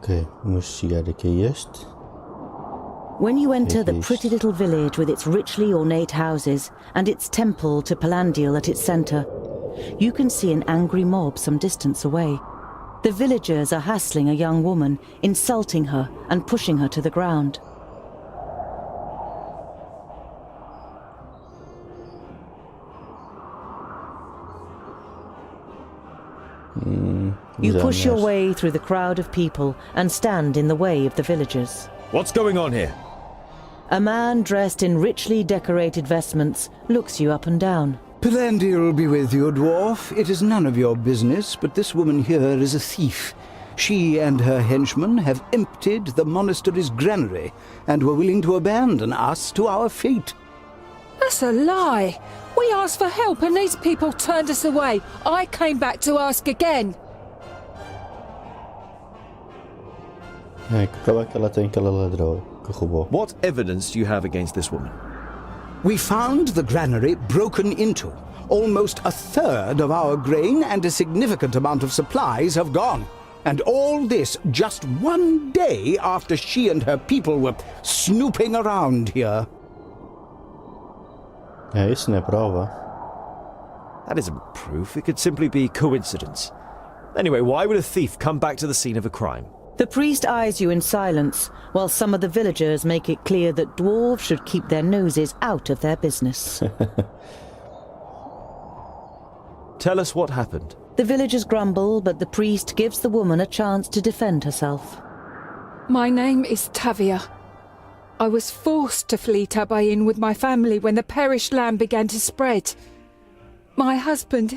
Ok, vamos chegar aqui a este. When you enter the pretty little village with its richly ornate houses and its temple to Palandil at its centre, you can see an angry mob some distance away. The villagers are hassling a young woman, insulting her and pushing her to the ground. You push your way through the crowd of people and stand in the way of the villagers. What's going on here? A man dressed in richly decorated vestments looks you up and down. Palandil be with you, dwarf. It is none of your business, but this woman here is a thief. She and her henchmen have emptied the monastery's granary and were willing to abandon us to our fate. That's a lie. We asked for help and these people turned us away. I came back to ask again. É, que prova que ela tem que ela ladrou, que roubou. What evidence do you have against this woman? We found the granary broken into. Almost a third of our grain and a significant amount of supplies have gone. And all this just one day after she and her people were snooping around here. É, isso não é prova. That isn't proof. It could simply be coincidence. Anyway, why would a thief come back to the scene of a crime? The priest eyes you in silence, while some of the villagers make it clear that dwarves should keep their noses out of their business. Tell us what happened. The villagers grumble, but the priest gives the woman a chance to defend herself. My name is Tavia. I was forced to flee Tabayin with my family when the perished land began to spread. My husband,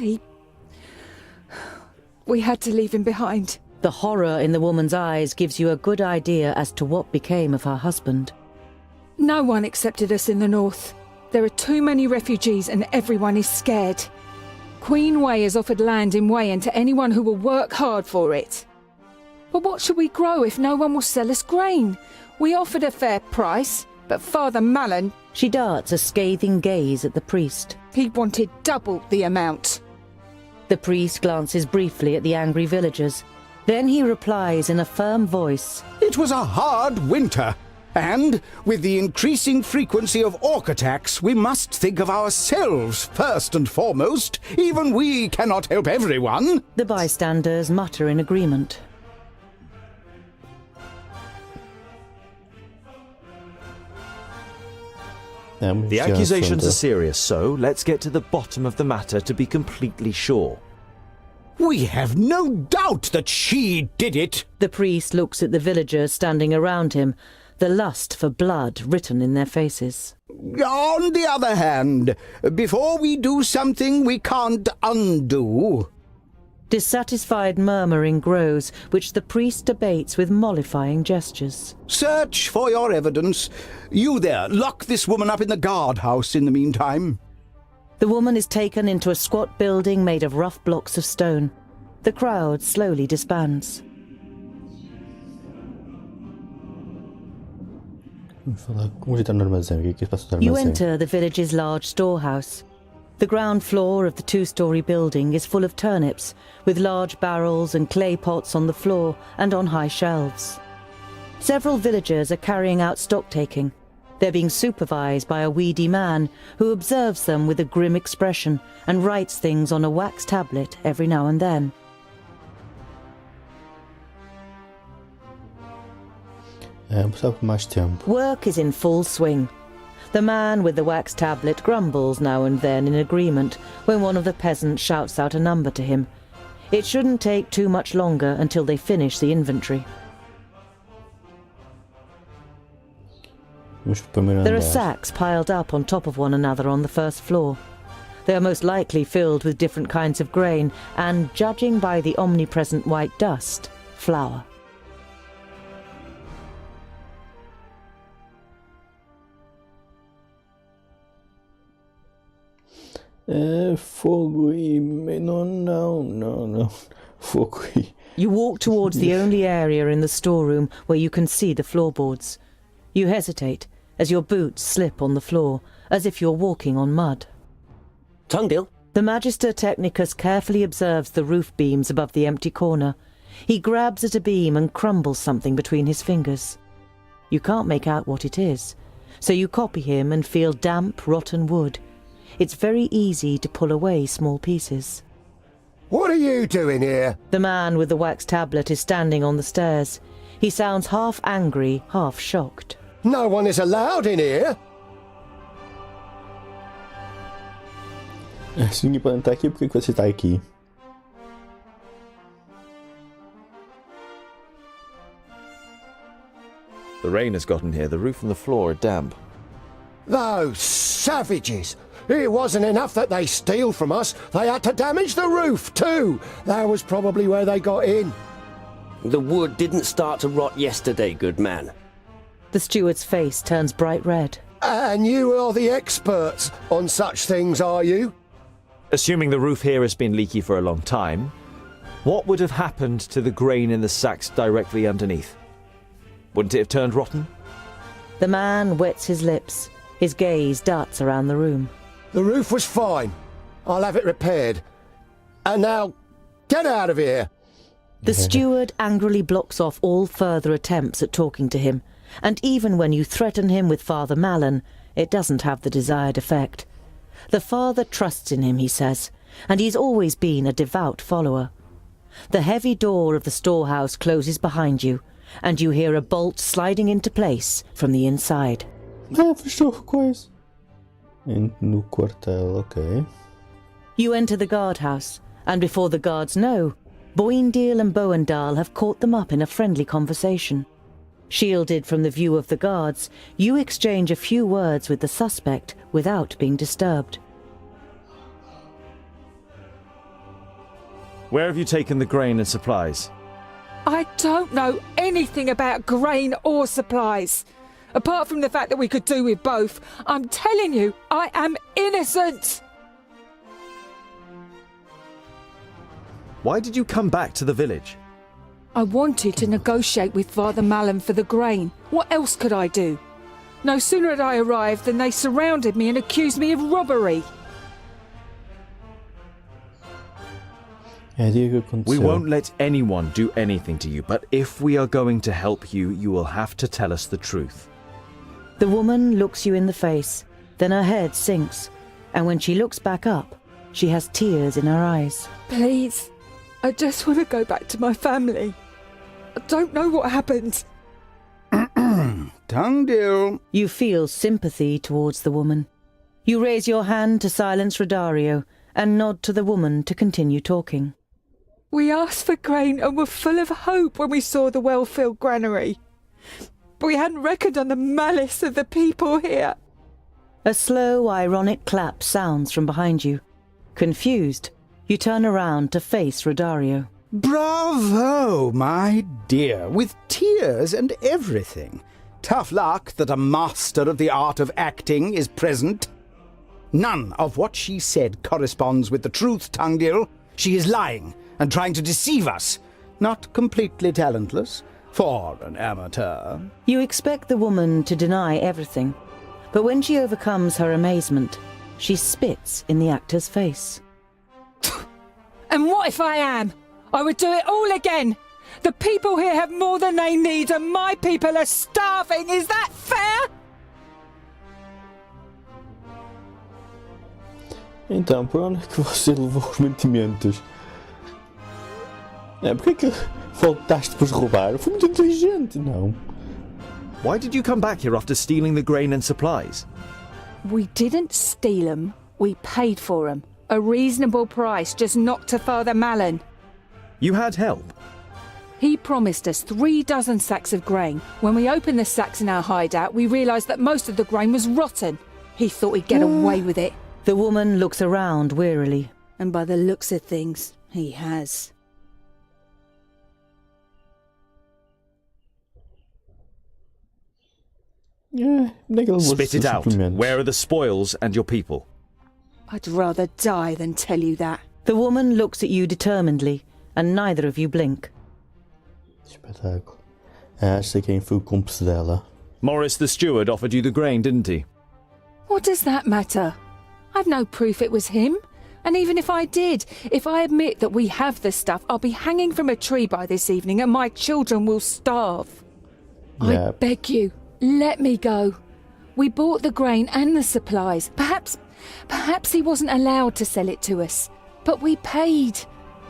we had to leave him behind. The horror in the woman's eyes gives you a good idea as to what became of her husband. No one accepted us in the north. There are too many refugees and everyone is scared. Queen Wei has offered land in Wayan to anyone who will work hard for it. But what should we grow if no one will sell us grain? We offered a fair price, but Father Malin... She darts a scathing gaze at the priest. He wanted double the amount. The priest glances briefly at the angry villagers. Then he replies in a firm voice. It was a hard winter, and with the increasing frequency of orc attacks, we must think of ourselves first and foremost. Even we cannot help everyone. The bystanders mutter in agreement. The accusations are serious, so let's get to the bottom of the matter to be completely sure. We have no doubt that she did it. The priest looks at the villagers standing around him, the lust for blood written in their faces. On the other hand, before we do something we can't undo... Dissatisfied murmuring grows, which the priest debates with mollifying gestures. Search for your evidence. You there, lock this woman up in the guardhouse in the meantime. The woman is taken into a squat building made of rough blocks of stone. The crowd slowly disbands. You enter the village's large storehouse. The ground floor of the two-storey building is full of turnips, with large barrels and clay pots on the floor and on high shelves. Several villagers are carrying out stock-taking. They're being supervised by a weedy man who observes them with a grim expression and writes things on a wax tablet every now and then. Work is in full swing. The man with the wax tablet grumbles now and then in agreement when one of the peasants shouts out a number to him. It shouldn't take too much longer until they finish the inventory. There are sacks piled up on top of one another on the first floor. They are most likely filled with different kinds of grain and, judging by the omnipresent white dust, flour. Fogo e... No. Fogo e... You walk towards the only area in the storeroom where you can see the floorboards. You hesitate as your boots slip on the floor, as if you're walking on mud. Tungdil? The Magister Technicus carefully observes the roof beams above the empty corner. He grabs at a beam and crumbles something between his fingers. You can't make out what it is, so you copy him and feel damp, rotten wood. It's very easy to pull away small pieces. What are you doing here? The man with the wax tablet is standing on the stairs. He sounds half angry, half shocked. No one is allowed in here. Se ninguém pode entrar aqui, por que você tá aqui? The rain has gotten here. The roof and the floor are damp. Those savages! It wasn't enough that they steal from us, they had to damage the roof too! That was probably where they got in. The wood didn't start to rot yesterday, good man. The steward's face turns bright red. And you are the experts on such things, are you? Assuming the roof here has been leaky for a long time, what would have happened to the grain in the sacks directly underneath? Wouldn't it have turned rotten? The man wets his lips. His gaze darts around the room. The roof was fine. I'll have it repaired. And now, get out of here! The steward angrily blocks off all further attempts at talking to him, and even when you threaten him with Father Malin, it doesn't have the desired effect. The father trusts in him, he says, and he's always been a devout follower. The heavy door of the storehouse closes behind you, and you hear a bolt sliding into place from the inside. Fechou a coisa. No quartel, ok. You enter the guardhouse, and before the guards know, Bögnilim and Boendal have caught them up in a friendly conversation. Shielded from the view of the guards, you exchange a few words with the suspect without being disturbed. Where have you taken the grain and supplies? I don't know anything about grain or supplies. Apart from the fact that we could do with both, I'm telling you, I am innocent! Why did you come back to the village? I wanted to negotiate with Father Malin for the grain. What else could I do? No sooner had I arrived than they surrounded me and accused me of robbery. We won't let anyone do anything to you, but if we are going to help you, you will have to tell us the truth. The woman looks you in the face, then her head sinks, and when she looks back up, she has tears in her eyes. Please, I just want to go back to my family. I don't know what happened. Tongue deal. You feel sympathy towards the woman. You raise your hand to silence Rodario and nod to the woman to continue talking. We asked for grain and were full of hope when we saw the well-filled granary. But we hadn't reckoned on the malice of the people here. A slow, ironic clap sounds from behind you. Confused, you turn around to face Rodario. Bravo, my dear, with tears and everything. Tough luck that a master of the art of acting is present. None of what she said corresponds with the truth, Tungdil. She is lying and trying to deceive us. Not completely talentless, for an amateur. You expect the woman to deny everything, but when she overcomes her amazement, she spits in the actor's face. And what if I am? I would do it all again. The people here have more than they need and my people are starving. Is that fair? Então, por onde é que você levou os mantimentos? Por que voltaste para os roubar? Foi muito inteligente, não? Why did you come back here after stealing the grain and supplies? We didn't steal them. We paid for them. A reasonable price, just not to Father Malin. You had help. He promised us 3 dozen sacks of grain. When we opened the sacks in our hideout, we realised that most of the grain was rotten. He thought he'd get away with it. The woman looks around wearily. And by the looks of things, he has. Spit it out. Where are the spoils and your people? I'd rather die than tell you that. The woman looks at you determinedly, and neither of you blink. Espetáculo. Acha quem foi o cúmplice dela? Morris the steward offered you the grain, didn't he? What does that matter? I've no proof it was him. And even if I did, if I admit that we have the stuff, I'll be hanging from a tree by this evening and my children will starve. Yeah. I beg you, let me go. We bought the grain and the supplies. Perhaps he wasn't allowed to sell it to us. But we paid.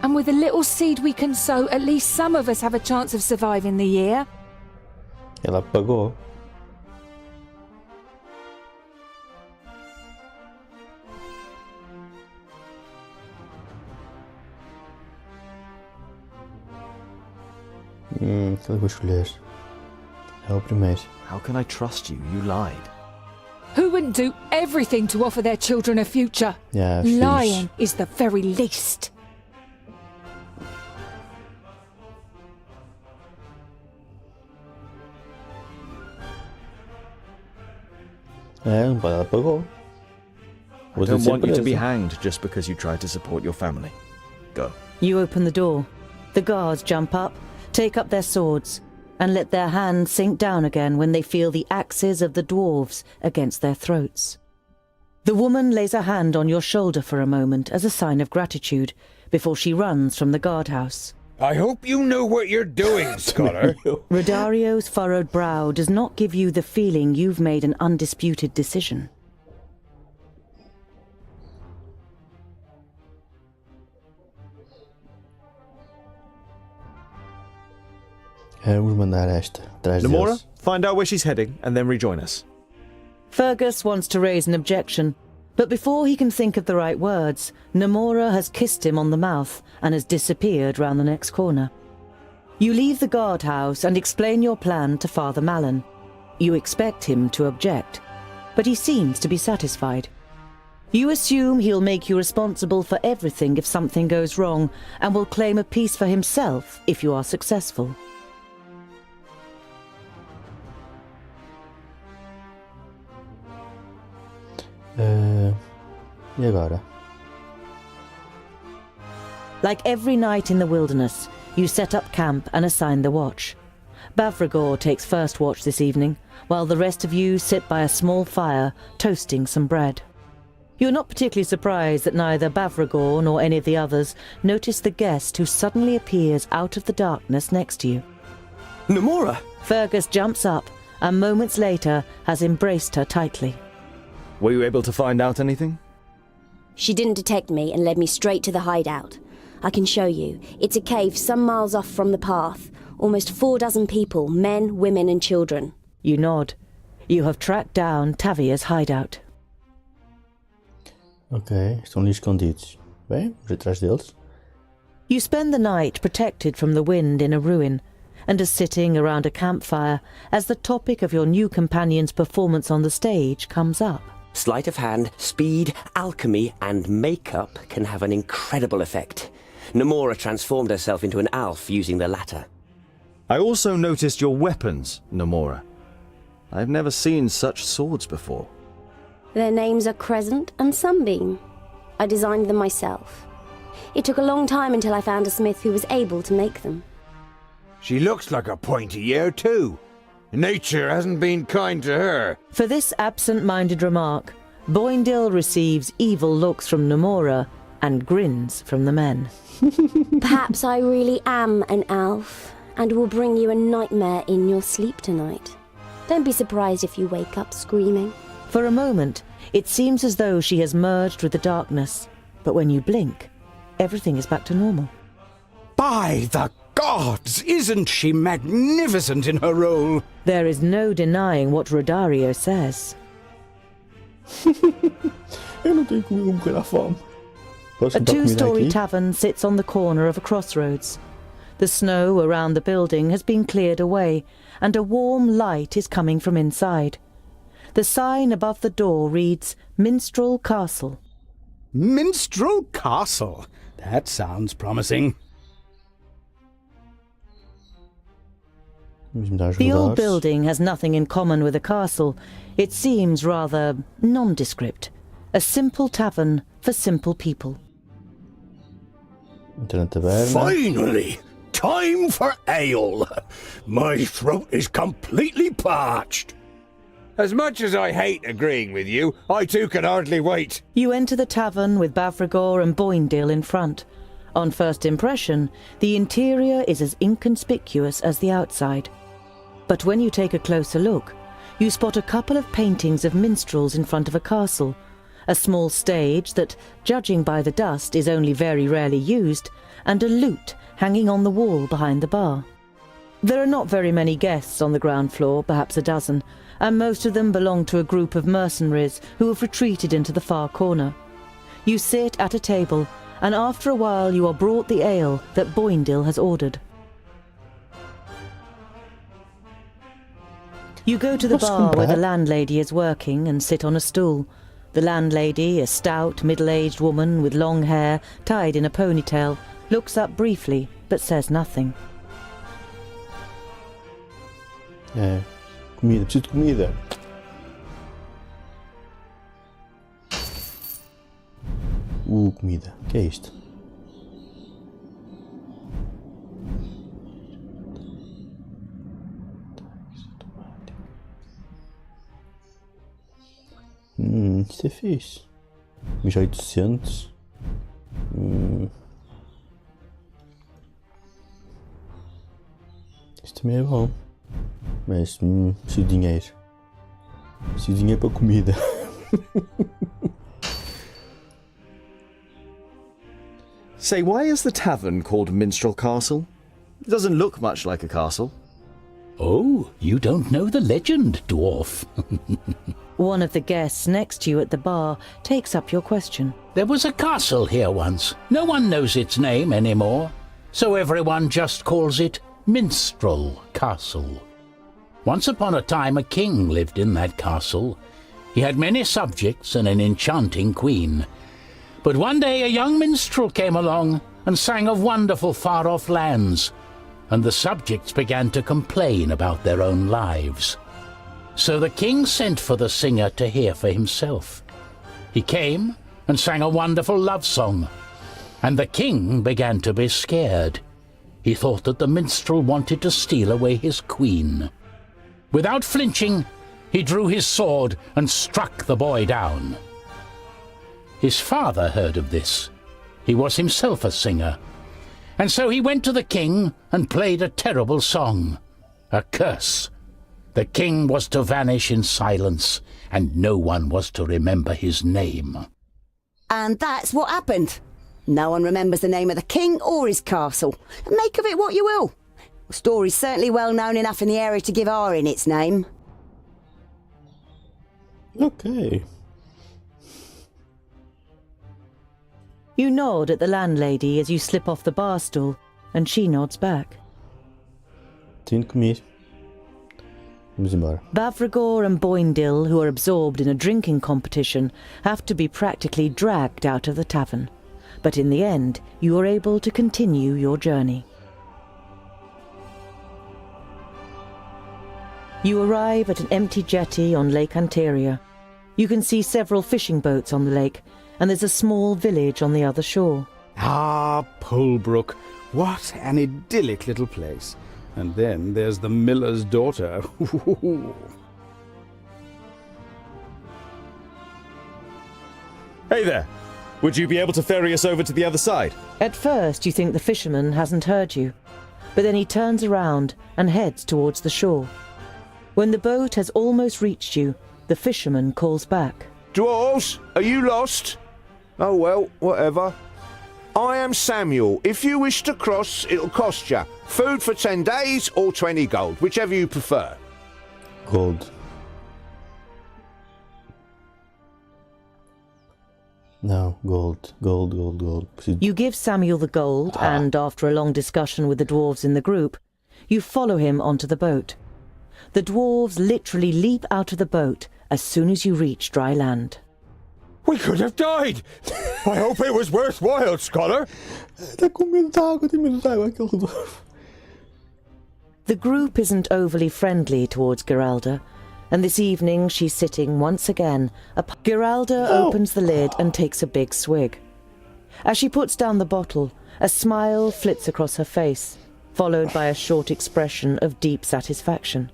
And with a little seed we can sow, at least some of us have a chance of surviving the year. Ela pagou. Qual é que eu vou escolher? É o primeiro. How can I trust you? You lied. Who wouldn't do everything to offer their children a future? Yeah, filhos. Lying is the very least. Ela pagou. I don't want you to be hanged just because you tried to support your family. Go. You open the door. The guards jump up, take up their swords, and let their hands sink down again when they feel the axes of the dwarves against their throats. The woman lays a hand on your shoulder for a moment as a sign of gratitude before she runs from the guardhouse. I hope you know what you're doing, scholar. Rodario's furrowed brow does not give you the feeling you've made an undisputed decision. Vamos mandar esta atrás Namora, deles. find out where she's heading and then rejoin us. Fergus wants to raise an objection, but before he can think of the right words, Namora has kissed him on the mouth and has disappeared round the next corner. You leave the guardhouse and explain your plan to Father Malin. You expect him to object, but he seems to be satisfied. You assume he'll make you responsible for everything if something goes wrong, and will claim a piece for himself if you are successful. E agora? Like every night in the wilderness, you set up camp and assign the watch. Bavragor takes first watch this evening, while the rest of you sit by a small fire, toasting some bread. You're not particularly surprised that neither Bavragor nor any of the others notice the guest who suddenly appears out of the darkness next to you. Namora! Fergus jumps up, and moments later has embraced her tightly. Were you able to find out anything? She didn't detect me and led me straight to the hideout. I can show you. It's a cave some miles off from the path. Almost 4 people, men, women and children. You nod. You have tracked down Tavia's hideout. Ok, estão ali escondidos. Bem, vamos atrás deles. You spend the night protected from the wind in a ruin, and are sitting around a campfire as the topic of your new companion's performance on the stage comes up. Sleight of hand, speed, alchemy, and makeup can have an incredible effect. Namora transformed herself into an elf using the latter. I also noticed your weapons, Namora. I've never seen such swords before. Their names are Crescent and Sunbeam. I designed them myself. It took a long time until I found a smith who was able to make them. She looks like a pointy ear too. Nature hasn't been kind to her. For this absent-minded remark, Boindil receives evil looks from Namora and grins from the men. Perhaps I really am an elf, and will bring you a nightmare in your sleep tonight. Don't be surprised if you wake up screaming. For a moment, it seems as though she has merged with the darkness, but when you blink, everything is back to normal. By the gods, isn't she magnificent in her role? There is no denying what Rodario says. Eu não tenho comigo bocado à fome. Posso A botar comida two-story aqui? tavern sits on the corner of a crossroads. The snow around the building has been cleared away, and a warm light is coming from inside. The sign above the door reads Minstrel Castle. Minstrel Castle? That sounds promising. Vamos mudar os The old radares. building has nothing in common with a castle. It seems rather nondescript. A simple tavern for simple people. Entra na taberna. Finally! Time for ale! My throat is completely parched. As much as I hate agreeing with you, I too can hardly wait. You enter the tavern with Bavragor and Boindil in front. On first impression, the interior is as inconspicuous as the outside. But when you take a closer look, you spot a couple of paintings of minstrels in front of a castle, a small stage that, judging by the dust, is only very rarely used, and a lute hanging on the wall behind the bar. There are not very many guests on the ground floor, perhaps a dozen, and most of them belong to a group of mercenaries who have retreated into the far corner. You sit at a table, and after a while you are brought the ale that Boindil has ordered. You go to the bar where the landlady is working and sit on a stool. The landlady, a stout, middle-aged woman with long hair tied in a ponytail, looks up briefly but says nothing. Comida, preciso de comida. Comida. O que é isto? Isto é fixe. 1800. Isto também é bom. Mas preciso de dinheiro. Preciso de dinheiro para comida. Say, why is the tavern called Minstrel Castle? It doesn't look much like a castle. Oh, you don't know the legend, dwarf. One of the guests next to you at the bar takes up your question. There was a castle here once. No one knows its name anymore, so everyone just calls it Minstrel Castle. Once upon a time a king lived in that castle. He had many subjects and an enchanting queen. But one day a young minstrel came along and sang of wonderful far-off lands, and the subjects began to complain about their own lives. So the king sent for the singer to hear for himself. He came and sang a wonderful love song, and the king began to be scared. He thought that the minstrel wanted to steal away his queen. Without flinching, he drew his sword and struck the boy down. His father heard of this. He was himself a singer, and so he went to the king and played a terrible song, a curse. The king was to vanish in silence, and no one was to remember his name. And that's what happened. No one remembers the name of the king or his castle. Make of it what you will. The story's certainly well known enough in the area to give Arin its name. Okay. You nod at the landlady as you slip off the bar stool, and she nods back. Tenho de comer. Vamos embora. Bavragor and Boindil, who are absorbed in a drinking competition, have to be practically dragged out of the tavern. But in the end, you are able to continue your journey. You arrive at an empty jetty on Lake Anteria. You can see several fishing boats on the lake, and there's a small village on the other shore. Ah, Polbrook. What an idyllic little place. And then there's the miller's daughter. Hey there! Would you be able to ferry us over to the other side? At first you think the fisherman hasn't heard you, but then he turns around and heads towards the shore. When the boat has almost reached you, the fisherman calls back. Dwarves, are you lost? Oh well, whatever. I am Samuel. If you wish to cross, it'll cost you. Food for 10 days or 20 gold, whichever you prefer. Gold. No, gold. Gold. You give Samuel the gold, and after a long discussion with the dwarves in the group, you follow him onto the boat. The dwarves literally leap out of the boat as soon as you reach dry land. We could have died! I hope it was worthwhile, scholar! Está com medo de água, tem medo de água, aquele dwarf. The group isn't overly friendly towards Geralda, and this evening she's sitting once again. Geralda opens the lid and takes a big swig. As she puts down the bottle, a smile flits across her face, followed by a short expression of deep satisfaction.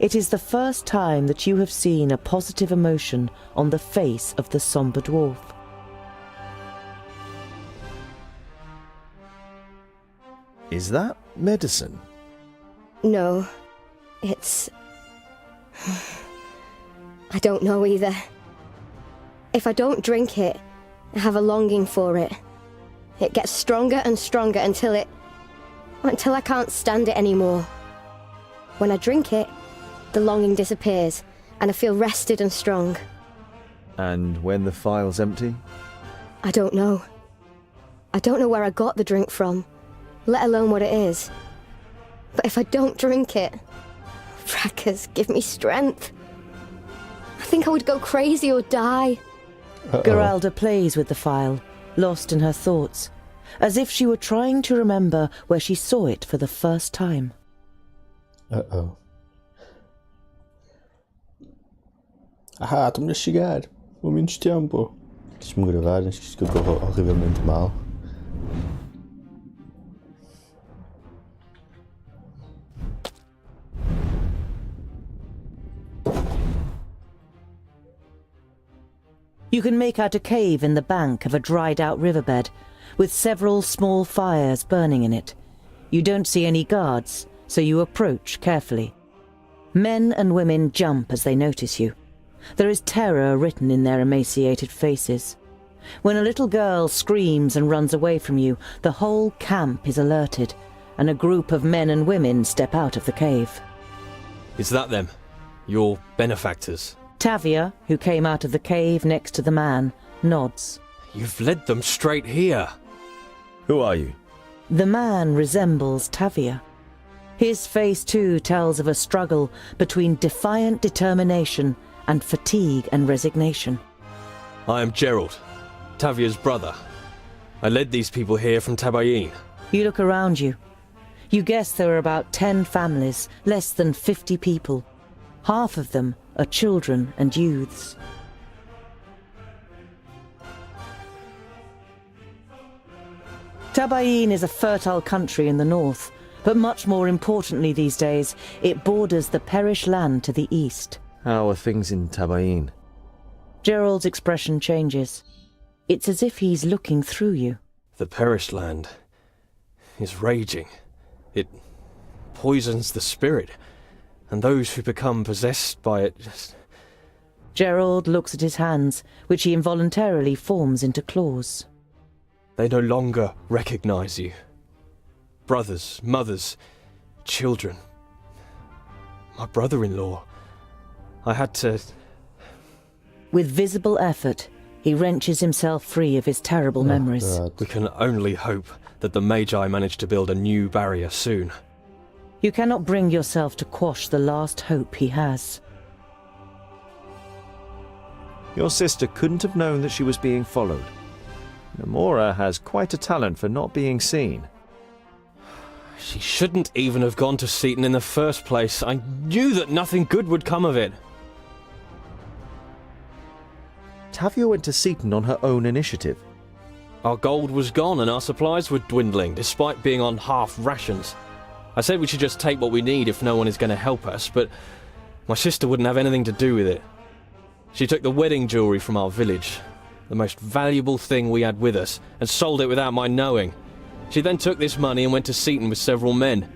It is the first time that you have seen a positive emotion on the face of the sombre dwarf. Is that medicine? No, it's... I don't know either. If I don't drink it, I have a longing for it. It gets stronger and stronger until I can't stand it anymore. When I drink it, the longing disappears, and I feel rested and strong. And when the phial's empty? I don't know. I don't know where I got the drink from, let alone what it is. But if I don't drink it, frackers, give me strength. I think I would go crazy or die. Geralda plays with the phial, lost in her thoughts, as if she were trying to remember where she saw it for the first time. Uh-oh. Ah, estamos a chegar. Ao menos tempo. Deixa-me gravar, acho que isto ficou horrivelmente mal. You can make out a cave in the bank of a dried-out riverbed, with several small fires burning in it. You don't see any guards, so you approach carefully. Men and women jump as they notice you. There is terror written in their emaciated faces. When a little girl screams and runs away from you, the whole camp is alerted, and a group of men and women step out of the cave. Is that them? Your benefactors? Tavia, who came out of the cave next to the man, nods. You've led them straight here. Who are you? The man resembles Tavia. His face too tells of a struggle between defiant determination and fatigue and resignation. I am Gerald, Tavia's brother. I led these people here from Tabayin. You look around you. You guess there are about 10 families, less than 50 people. Half of them are children and youths. Tabayin is a fertile country in the north, but much more importantly these days, it borders the Perish land to the east. How are things in Tabayin? Gerald's expression changes. It's as if he's looking through you. The Perish land is raging. It poisons the spirit, and those who become possessed by it just... Gerald looks at his hands, which he involuntarily forms into claws. They no longer recognize you. Brothers, mothers, children. My brother-in-law. I had to... With visible effort, he wrenches himself free of his terrible memories. We can only hope that the Magi manage to build a new barrier soon. You cannot bring yourself to quash the last hope he has. Your sister couldn't have known that she was being followed. Namora has quite a talent for not being seen. She shouldn't even have gone to Seaton in the first place. I knew that nothing good would come of it. Tavia went to Seaton on her own initiative. Our gold was gone and our supplies were dwindling, despite being on half rations. I said we should just take what we need if no one is going to help us, but my sister wouldn't have anything to do with it. She took the wedding jewellery from our village, the most valuable thing we had with us, and sold it without my knowing. She then took this money and went to Seaton with several men.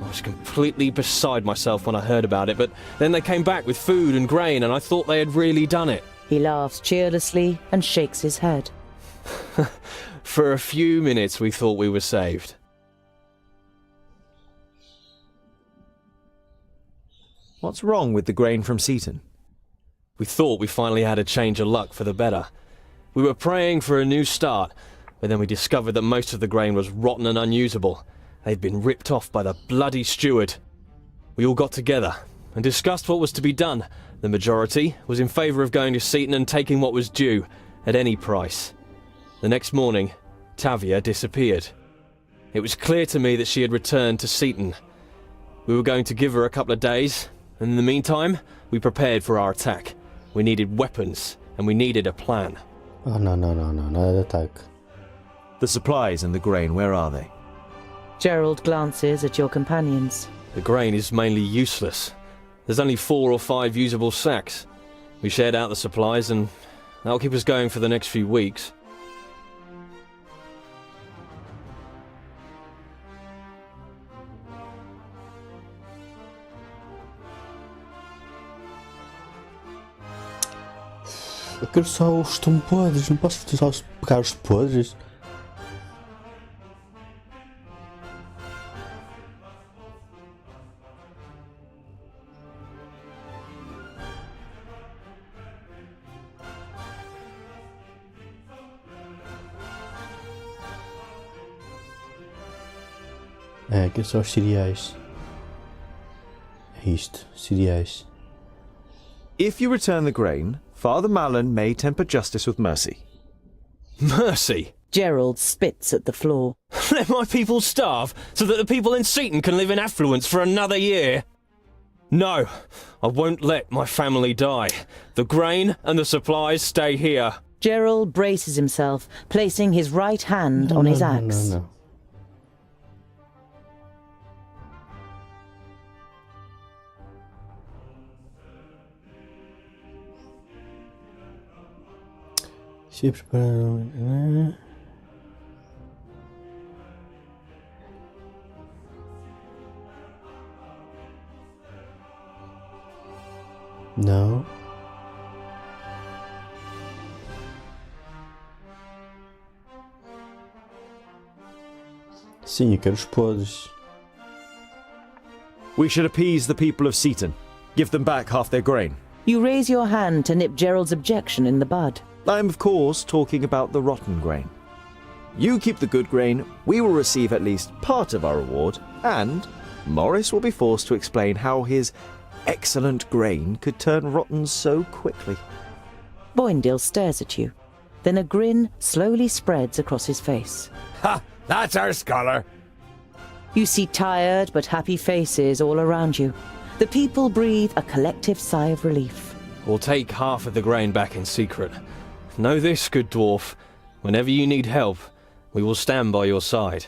I was completely beside myself when I heard about it, but then they came back with food and grain, and I thought they had really done it. He laughs cheerlessly and shakes his head. For a few minutes we thought we were saved. What's wrong with the grain from Seaton? We thought we finally had a change of luck for the better. We were praying for a new start, but then we discovered that most of the grain was rotten and unusable. They'd been ripped off by the bloody steward. We all got together and discussed what was to be done. The majority was in favour of going to Seaton and taking what was due, at any price. The next morning, Tavia disappeared. It was clear to me that she had returned to Seaton. We were going to give her a couple of days, and in the meantime, we prepared for our attack. We needed weapons, and we needed a plan. Oh, no, attack. The supplies and the grain, where are they? Gerald glances at your companions. The grain is mainly useless. There's only 4 or 5 usable sacks. We shared out the supplies and that'll keep us going for the next few weeks. Eu quero só os tão podres, não posso só pegar os podres. É, aqui são os cereais. É isto, cereais. If you return the grain, Father Malin may temper justice with mercy. Mercy? Gerald spits at the floor. Let my people starve so that the people in Seaton can live in affluence for another year? No, I won't let my family die. The grain and the supplies stay here. Gerald braces himself, placing his right hand on his axe. No. Se preparar. Não. Sim, eu quero os podres. We should appease the people of Seaton. Give them back half their grain. You raise your hand to nip Gerald's objection in the bud. I'm of course talking about the rotten grain. You keep the good grain, we will receive at least part of our reward, and Morris will be forced to explain how his excellent grain could turn rotten so quickly. Boindale stares at you. Then a grin slowly spreads across his face. Ha! That's our scholar! You see tired but happy faces all around you. The people breathe a collective sigh of relief. We'll take half of the grain back in secret. Know this, good dwarf. Whenever you need help, we will stand by your side.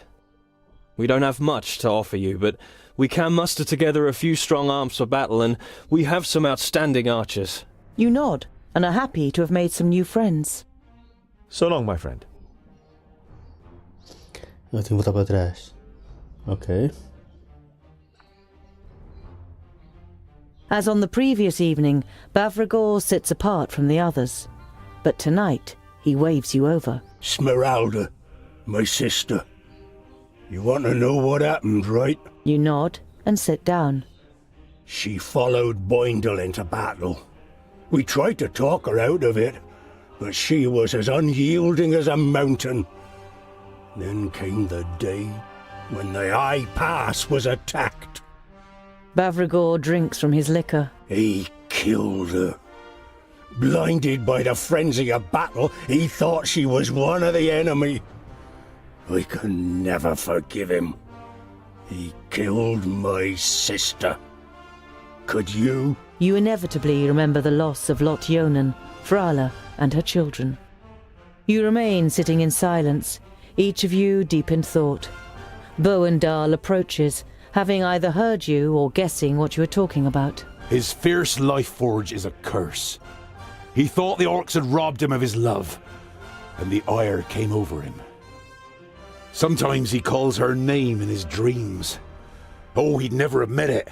We don't have much to offer you, but we can muster together a few strong arms for battle, and we have some outstanding archers. You nod, and are happy to have made some new friends. So long, my friend. Eu tenho que voltar para trás. Ok. As on the previous evening, Bavragor sits apart from the others. But tonight, he waves you over. Smeralda, my sister. You want to know what happened, right? You nod and sit down. She followed Boindale into battle. We tried to talk her out of it, but she was as unyielding as a mountain. Then came the day when the High Pass was attacked. Bavragor drinks from his liquor. He killed her. Blinded by the frenzy of battle, he thought she was one of the enemy. I can never forgive him. He killed my sister. Could you? You inevitably remember the loss of Lot Yonan, Frala, and her children. You remain sitting in silence, each of you deep in thought. Boendal approaches, having either heard you or guessing what you are talking about. His fierce life forge is a curse. He thought the orcs had robbed him of his love, and the ire came over him. Sometimes he calls her name in his dreams. Oh, he'd never admit it,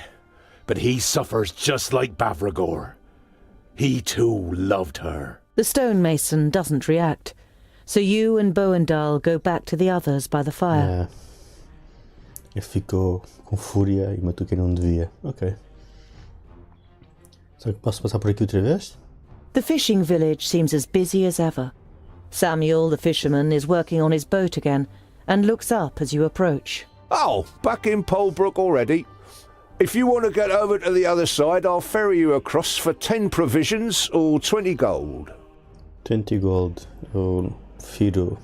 but he suffers just like Bavragor. He too loved her. The stonemason doesn't react, so you and Boendal go back to the others by the fire. Ele ficou com fúria e matou quem não devia. Ok. Será que posso passar por aqui outra vez? The fishing village seems as busy as ever. Samuel, the fisherman, is working on his boat again and looks up as you approach. Oh, back in Polebrook already? If you want to get over to the other side, I'll ferry you across for 10 provisions or 20 gold. 20 gold. Eu prefiro.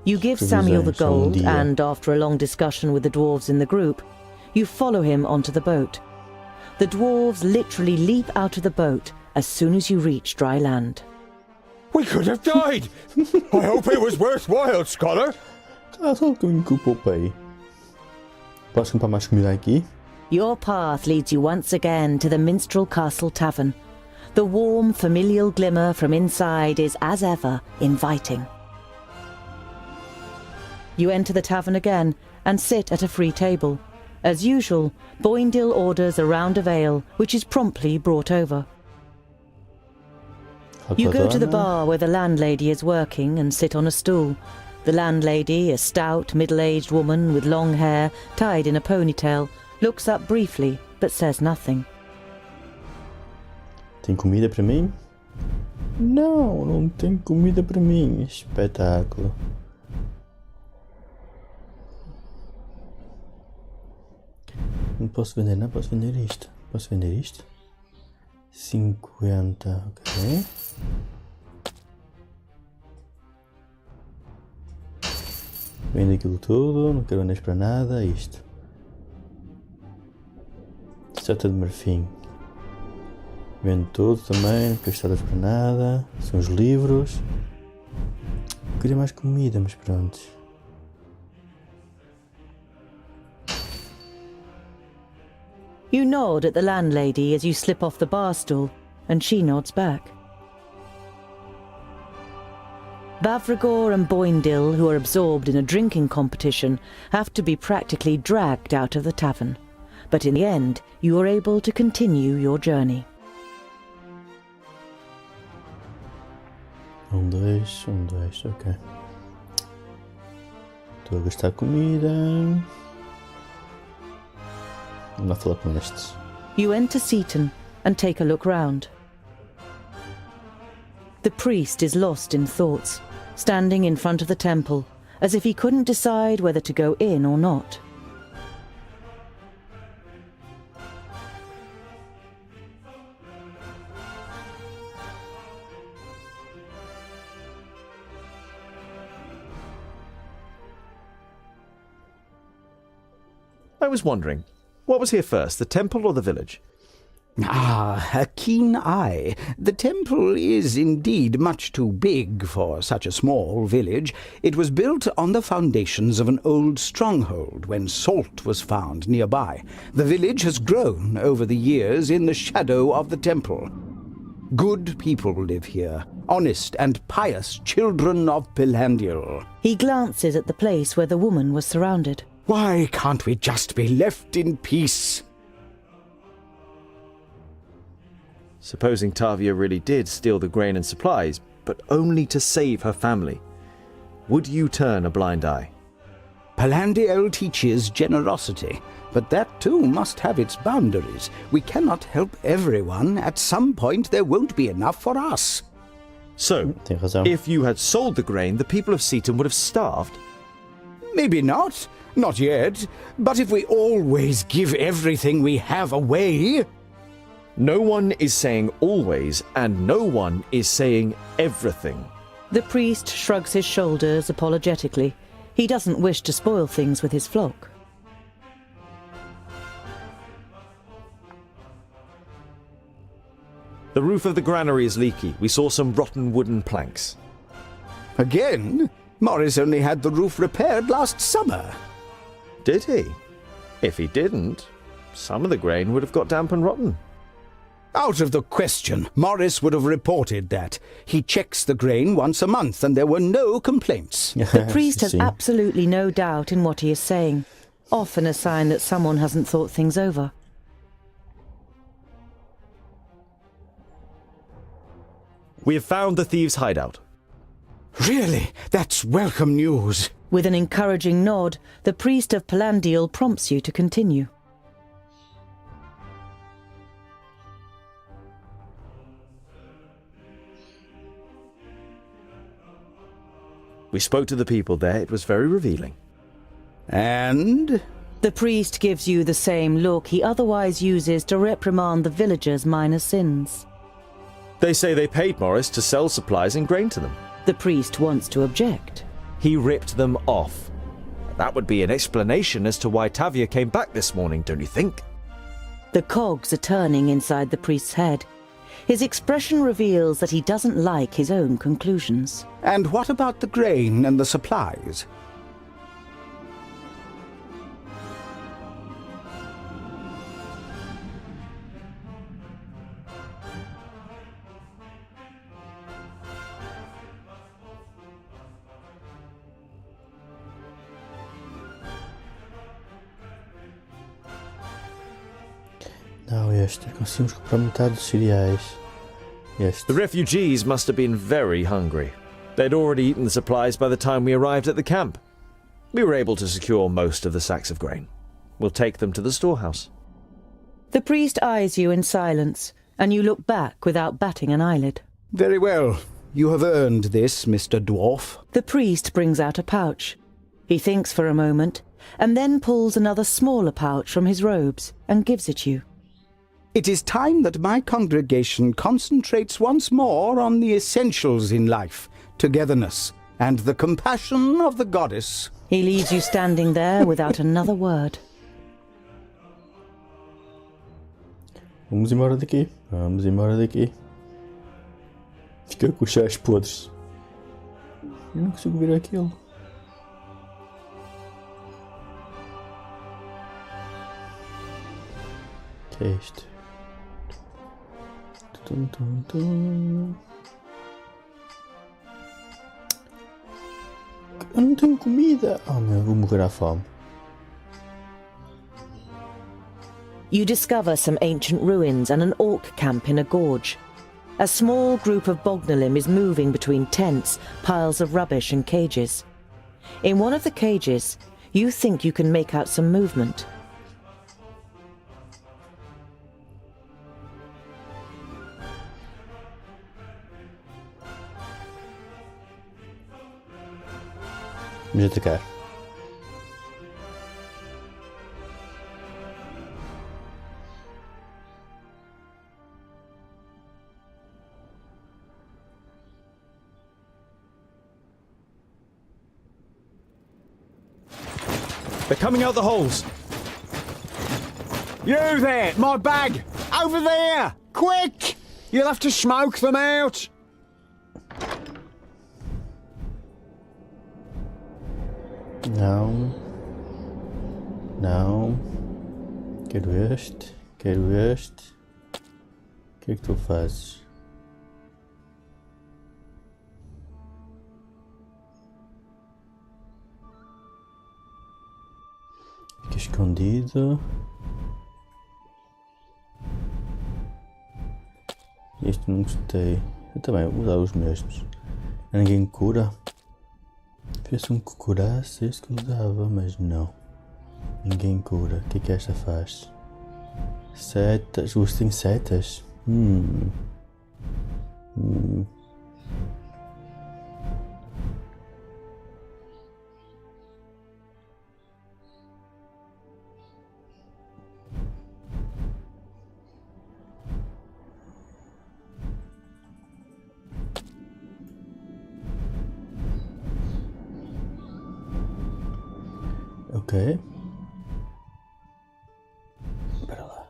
You give Samuel the gold, and after a long discussion with the dwarves in the group, you follow him onto the boat. The dwarves literally leap out of the boat as soon as you reach dry land. We could have died! I hope it was worthwhile, scholar! Só que eu me poupei. Posso comprar mais comida aqui? Your path leads you once again to the Minstrel Castle Tavern. The warm, familial glimmer from inside is, as ever, inviting. You enter the tavern again and sit at a free table. As usual, Bögnilim orders a round of ale, which is promptly brought over. You go to the bar where the landlady is working and sit on a stool. The landlady, a stout, middle-aged woman with long hair tied in a ponytail, looks up briefly but says nothing. Tem comida para mim? Não, não tem comida para mim. Espetáculo. Não posso vender, não posso vender isto. Posso vender isto? 50, ok. Vendo aquilo tudo, não quero anéis para nada, isto. Seta de marfim. Vendo tudo também, não quero estradas para nada. São os livros. Eu queria mais comida, mas pronto. You nod at the landlady as you slip off the bar stool, and she nods back. Bavragor and Bögnilim, who are absorbed in a drinking competition, have to be practically dragged out of the tavern. But in the end, you are able to continue your journey. Dois, ok. Estou a gastar comida. Vamos lá falar com estes. You enter Seaton and take a look round. The priest is lost in thoughts, standing in front of the temple, as if he couldn't decide whether to go in or not. I was wondering, what was here first, the temple or the village? Ah, a keen eye. The temple is indeed much too big for such a small village. It was built on the foundations of an old stronghold when salt was found nearby. The village has grown over the years in the shadow of the temple. Good people live here, honest and pious children of Pelandil. He glances at the place where the woman was surrounded. Why can't we just be left in peace? Supposing Tavia really did steal the grain and supplies, but only to save her family, would you turn a blind eye? Pelandil teaches generosity, but that too must have its boundaries. We cannot help everyone. At some point there won't be enough for us. So, if you had sold the grain, the people of Seaton would have starved? Maybe not. Not yet. But if we always give everything we have away... No one is saying always, and no one is saying everything. The priest shrugs his shoulders apologetically. He doesn't wish to spoil things with his flock. The roof of the granary is leaky. We saw some rotten wooden planks. Again? Morris only had the roof repaired last summer. Did he? If he didn't, some of the grain would have got damp and rotten. Out of the question. Morris would have reported that. He checks the grain once a month and there were no complaints. The priest has absolutely no doubt in what he is saying. Often a sign that someone hasn't thought things over. We have found the thieves' hideout. Really? That's welcome news. With an encouraging nod, the priest of Pelandil prompts you to continue. We spoke to the people there. It was very revealing. And? The priest gives you the same look he otherwise uses to reprimand the villagers' minor sins. They say they paid Morris to sell supplies and grain to them. The priest wants to object. He ripped them off. That would be an explanation as to why Tavia came back this morning, don't you think? The cogs are turning inside the priest's head. His expression reveals that he doesn't like his own conclusions. And what about the grain and the supplies? Não, este. Conseguimos comprar metade dos cereais. Este. The refugees must have been very hungry. They'd already eaten the supplies by the time we arrived at the camp. We were able to secure most of the sacks of grain. We'll take them to the storehouse. The priest eyes you in silence, and you look back without batting an eyelid. Very well. You have earned this, Mr. Dwarf. The priest brings out a pouch. He thinks for a moment, and then pulls another smaller pouch from his robes and gives it you. It is time that my congregation concentrates once more on the essentials in life, togetherness, and the compassion of the goddess. He leaves you standing there without another word. Vamos embora daqui. Vamos embora daqui. Fica com os chás podres. Eu não consigo ver aquilo. O que é isto? Tum, tum, tum. Eu não tenho comida. Oh meu, vou morrer à fome. You discover some ancient ruins and an orc camp in a gorge. A small group of bögnilim is moving between tents, piles of rubbish and cages. In one of the cages, you think you can make out some movement. Vamos atacar. They're coming out the holes. You there! My bag! Over there! Quick! You'll have to smoke them out! Não. Não. Quero este. Quero este. O que é que tu fazes? Fica escondido. Este não gostei. Eu também vou usar os mesmos. Ninguém cura. Fez um que curasse este que usava, mas não. Ninguém cura. O que é esta faz? Setas. Os tem setas? Ok. Espera lá.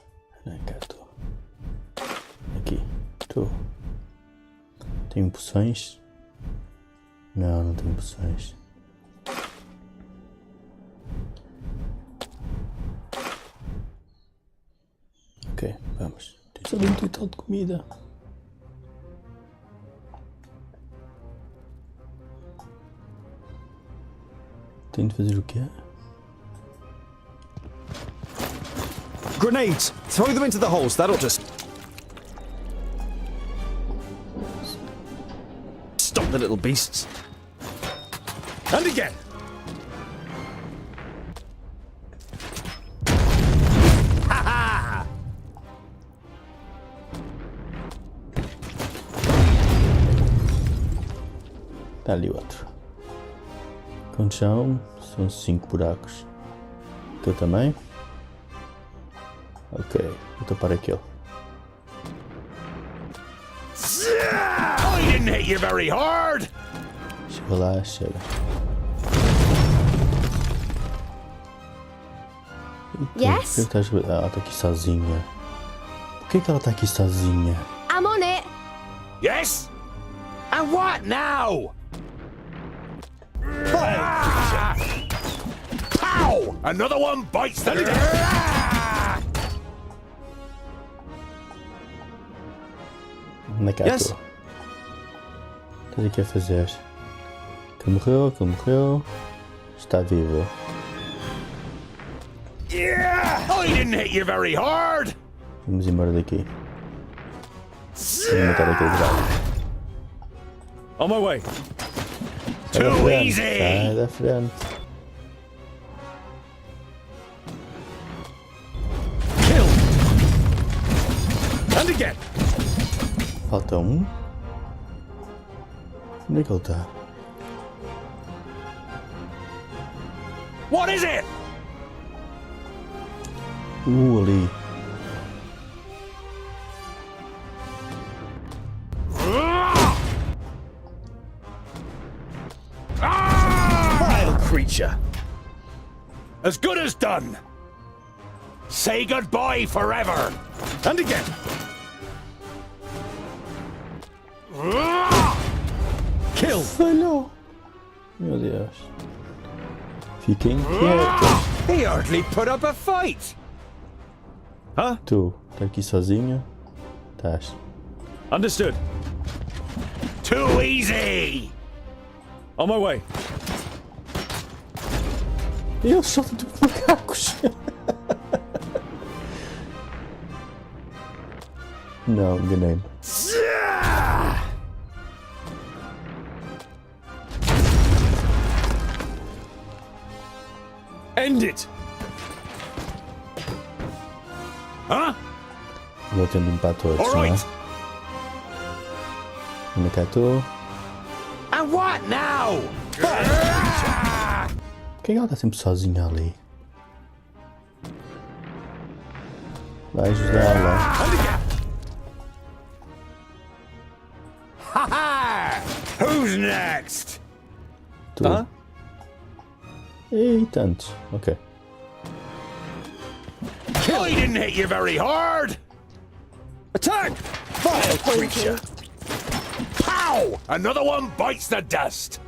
Não, cá estou. Aqui. Estou. Tenho poções? Não, não tenho poções. Ok, vamos. Tenho só 20 e tal de comida. Tenho de fazer o quê? Grenades! Throw them into the holes, that'll just... stop the little beasts. And again! Ha ha! Tá ali outro. Quantos são? São 5 buracos. Aquele também? Ok, vou tapar aquele. I didn't hit you very hard! Chega lá, chega. Yes? Por que estás... ela está aqui sozinha. Por que ela está aqui sozinha? I'm on it. Yes? And what now? Pow! Another one bites the dust! Onde é que Yes. estou? Estás aqui a fazer? Que morreu. Está vivo. Yeah! I didn't hit you very hard! Vamos embora daqui. Vamos matar aquele gato. On my way. Sai da Too frente, easy. sai da frente. Kill. And again. Falta um. Onde é que ele está? What is it? Ali. Vile creature. As good as done. Say goodbye forever. And again. Kill. Falhou. Meu Deus. Fiquem quietos. He hardly put up a fight. Huh? Tu, tá aqui sozinho? Estás. Understood. Too easy. On my way. Eu sou de macacos. Não, enganei-me. End it. Huh? Vou ter de limpar todos, All não é? right. Onde cá estou? And what now? Por que ela está sempre sozinha ali? Vai ajudá-la. Ha ha! Who's next? Tu. Huh? E tantos. Ok. I didn't hit you very hard. Attack! Vile creature! Pow! Another one bites the dust.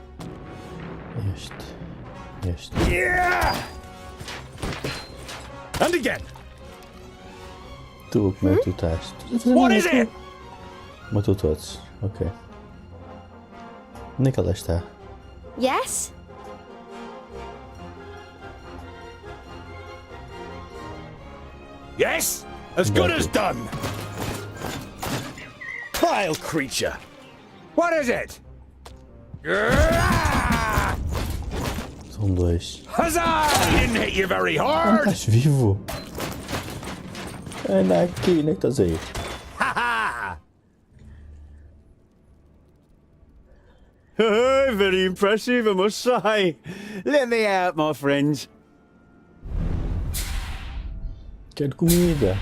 Este. Yeah! And again. Tu, como é que tu estás? What is it? Matou todos. Ok. Onde é que ela está? Yes? Yes? As good as done. Vile creature. What is it? São dois. Huzzah! I didn't hit you very Ah, hard. estás vivo? Anda aqui, onde é que estás aí? Ha ha! Very impressive, I must say. Let me out, my friends. Quero comida.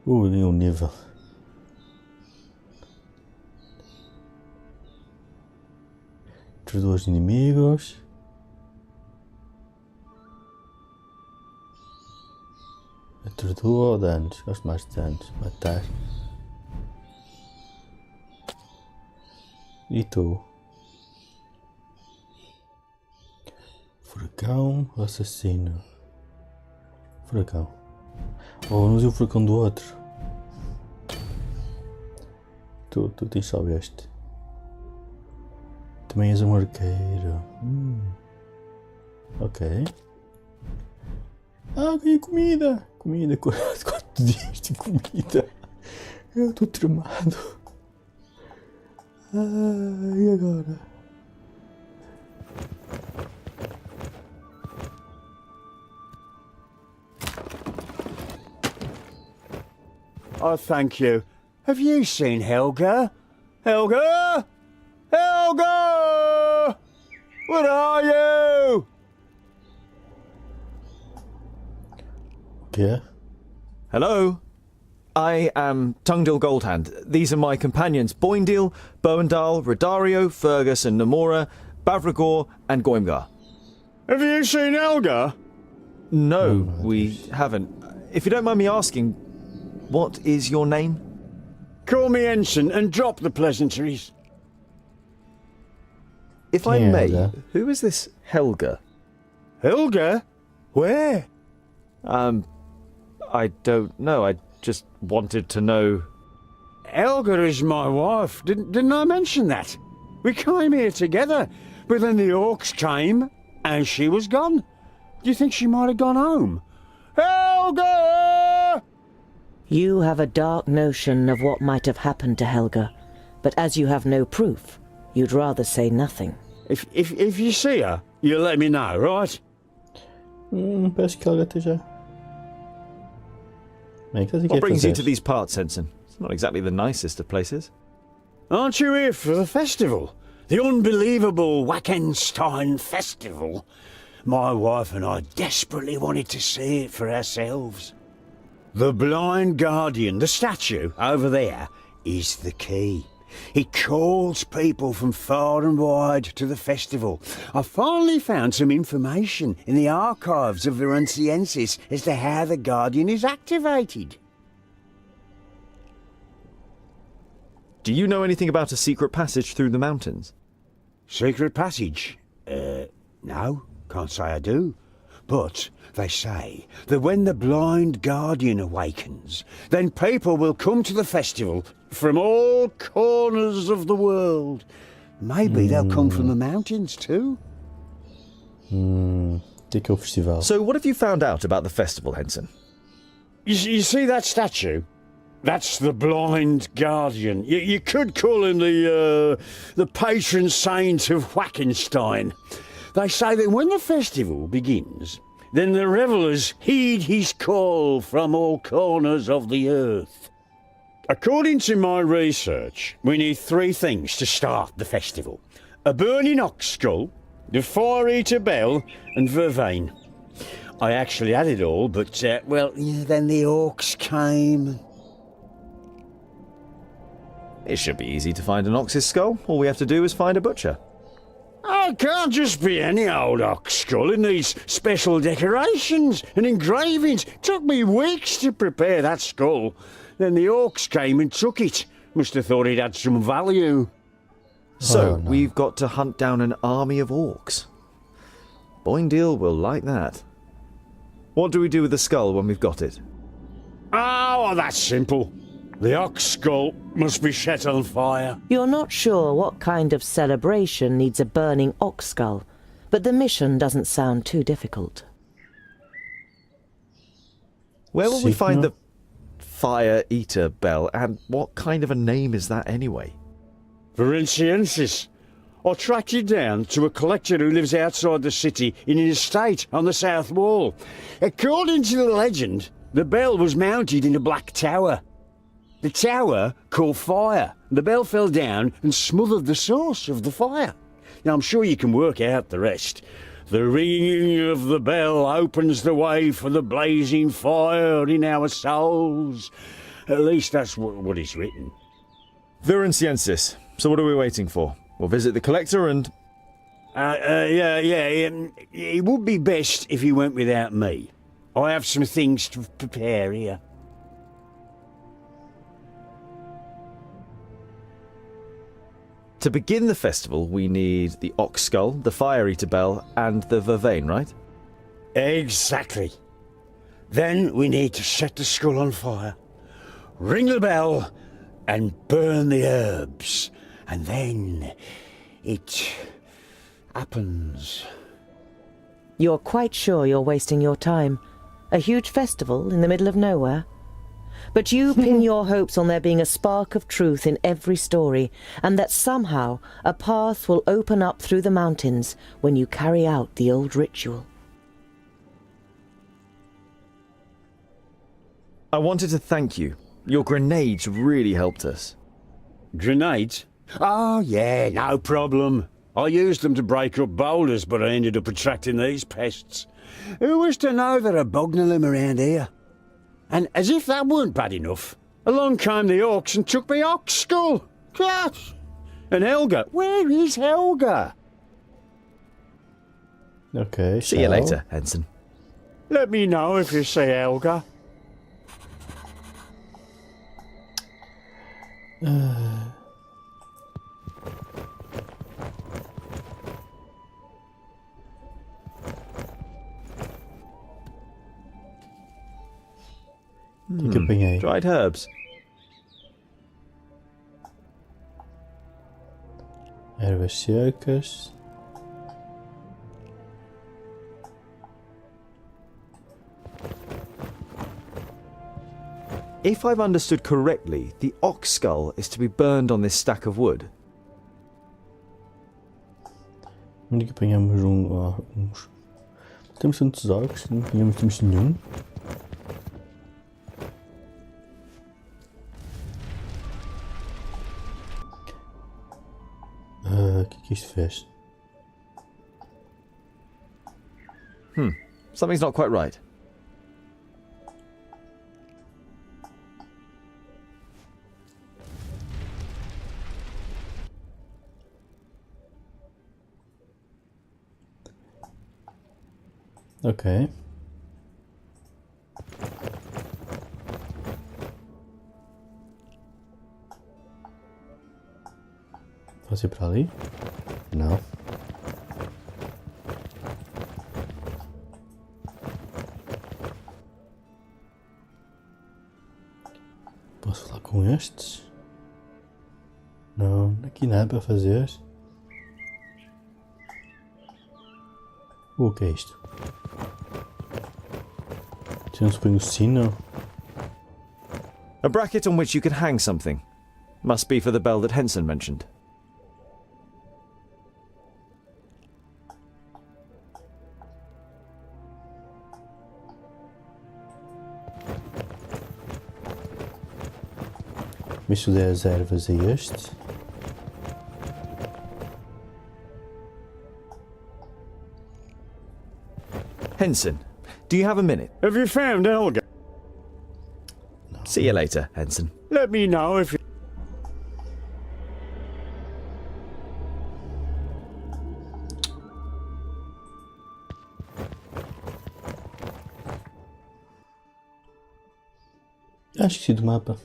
Nenhum nível. Entre dois inimigos. Atordoa ou danos? Gosto mais de danos. Matar. E tu? Furacão ou assassino? Furacão. Oh, não usei o furacão do outro. Tu tens só este. Também és um arqueiro. Ok. Ah, ganhei comida! Comida, 4 dias de comida. Eu estou tramado. Ah, e agora? Oh, thank you. Have you seen Helga? Helga? Helga! Where are you? Yeah. Hello? I am Tungdil Goldhand. These are my companions Boindil, Boendal, Rodario, Fergus and Namora, Bavragor and Goimgar. Have you seen Helga? No, we haven't. If you don't mind me asking, what is your name? Call me Ensign and drop the pleasantries. If I Yeah, may, yeah. who is this Helga? Helga? Where? I don't know. I just wanted to know. Helga is my wife. Didn't I mention that? We came here together, but then the orcs came and she was gone. Do you think she might have gone home? Helga! You have a dark notion of what might have happened to Helga, but as you have no proof, you'd rather say nothing. If you see her, you'll let me know, right? Parece que Helga esteja. What brings you to these parts, Henson? It's not exactly the nicest of places. Aren't you here for the festival? The unbelievable Wackenstein Festival. My wife and I desperately wanted to see it for ourselves. The blind guardian, the statue over there, is the key. He calls people from far and wide to the festival. I finally found some information in the archives of Virensiensis as to how the guardian is activated. Do you know anything about a secret passage through the mountains? Secret passage? No, can't say I do. But they say that when the blind guardian awakens, then people will come to the festival from all corners of the world. Maybe they'll come from the mountains too. Festival. So what have you found out about the festival, Henson? You see that statue? That's the blind guardian. You could call him the patron saint of Wackenstein. They say that when the festival begins, then the revellers heed his call from all corners of the earth. According to my research, we need 3 things to start the festival. A burning ox skull, the fire-eater bell, and vervain. I actually had it all, but, then the orcs came. It should be easy to find an ox's skull. All we have to do is find a butcher. Oh, it can't just be any old ox skull. It needs special decorations and engravings. Took me weeks to prepare that skull. Then the orcs came and took it. Must have thought it had some value. So, we've got to hunt down an army of orcs. Boindale will like that. What do we do with the skull when we've got it? Oh, that's simple. The ox skull must be set on fire. You're not sure what kind of celebration needs a burning ox skull, but the mission doesn't sound too difficult. Where will we find the fire-eater bell, and what kind of a name is that anyway? Virensiensis. I tracked you down to a collector who lives outside the city in an estate on the south wall. According to the legend, the bell was mounted in a black tower. The tower caught fire. The bell fell down and smothered the source of the fire. Now, I'm sure you can work out the rest. The ringing of the bell opens the way for the blazing fire in our souls. At least that's what is written. Virensiensis. So what are we waiting for? We'll visit the collector and... It would be best if you went without me. I have some things to prepare here. To begin the festival, we need the ox skull, the fire-eater bell, and the vervain, right? Exactly. Then we need to set the skull on fire, ring the bell, and burn the herbs. And then it happens. You're quite sure you're wasting your time. A huge festival in the middle of nowhere? But you pin your hopes on there being a spark of truth in every story, and that somehow a path will open up through the mountains when you carry out the old ritual. I wanted to thank you. Your grenades really helped us. Grenades? Oh, yeah, no problem. I used them to break up boulders, but I ended up attracting these pests. Who was to know there are bögnilim around here? And as if that weren't bad enough, along came the orcs and took me ox skull. Gosh! And Helga, where is Helga? Okay, see you later, Henson. Let me know if you see Helga. Dried herbs. Ervas secas. If I've understood correctly, the ox skull is to be burned on this stack of wood. Onde que apanhamos uns... Temos tantos orcs, não apanhamos nenhum. O que isto fez? Something's not quite right. Ok. Posso ir para ali? Não. Posso falar com estes? Não, aqui nada para fazer. O que é isto? Temos põe o sino. A bracket on which you can hang something. Must be for the bell that Henson mentioned. Isto der as ervas a este. Henson, do you have a minute? Have you found Helga? No. See you later, Henson. Let me know if you... Acho que sim do mapa.